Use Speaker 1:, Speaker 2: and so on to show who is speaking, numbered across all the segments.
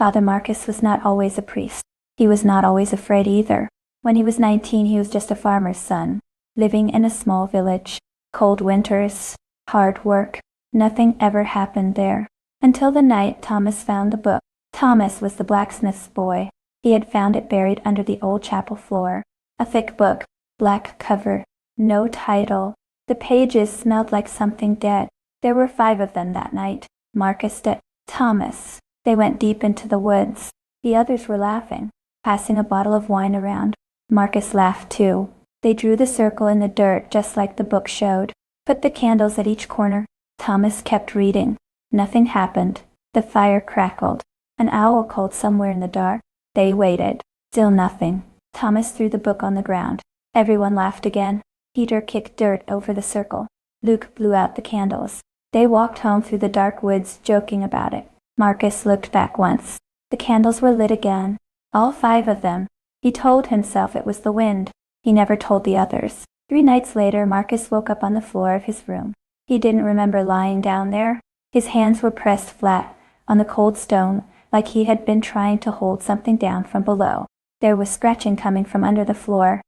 Speaker 1: Father Marcus was not always a priest. He was not always afraid either. When he was 19, he was just a farmer's son, living in a small village. Cold winters, hard work, nothing ever happened there. Until the night Thomas found the book. Thomas was the blacksmith's boy. He had found it buried under the old chapel floor. A thick book, black cover, no title. The pages smelled like something dead. There were 5 of them that night. Marcus dead. Thomas. They went deep into the woods. The others were laughing, passing a bottle of wine around. Marcus laughed too. They drew the circle in the dirt just like the book showed. Put the candles at each corner. Thomas kept reading. Nothing happened. The fire crackled. An owl called somewhere in the dark. They waited. Still nothing. Thomas threw the book on the ground. Everyone laughed again. Peter kicked dirt over the circle. Luke blew out the candles. They walked home through the dark woods, joking about it. Marcus looked back once. The candles were lit again. All 5 of them. He told himself it was the wind. He never told the others. 3 nights later, Marcus woke up on the floor of his room. He didn't remember lying down there. His hands were pressed flat on the cold stone, like he had been trying to hold something down from below. There was scratching coming from under the floor,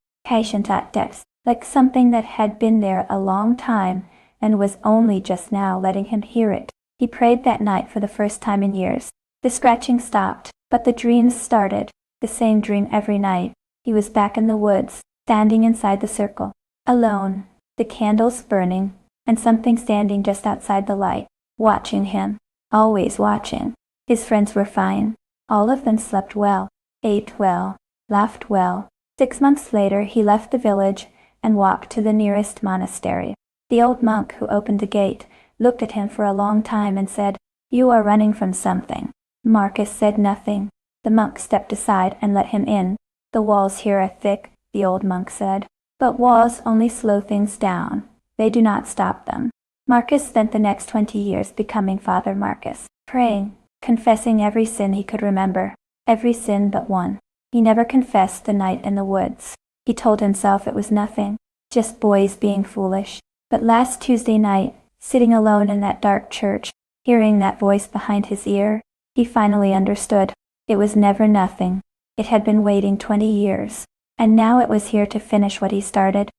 Speaker 1: like something that had been there a long time and was only just now letting him hear it. He prayed that night for the first time in years. The scratching stopped, but the dreams started. The same dream every night. He was back in the woods, standing inside the circle, alone, the candles burning, and something standing just outside the light, watching him, always watching. His friends were fine. All of them slept well, ate well, laughed well. 6 months later, he left the village and walked to the nearest monastery. The old monk who opened the gate looked at him for a long time and said, "You are running from something." Marcus said nothing. The monk stepped aside and let him in. "The walls here are thick," the old monk said, "but walls only slow things down. They do not stop them." Marcus spent the next 20 years becoming Father Marcus, praying, confessing every sin he could remember, every sin but one. He never confessed the night in the woods. He told himself it was nothing, just boys being foolish. But last Tuesday night, sitting alone in that dark church, hearing that voice behind his ear, he finally understood. It was never nothing. It had been waiting 20 years, and now it was here to finish what he started.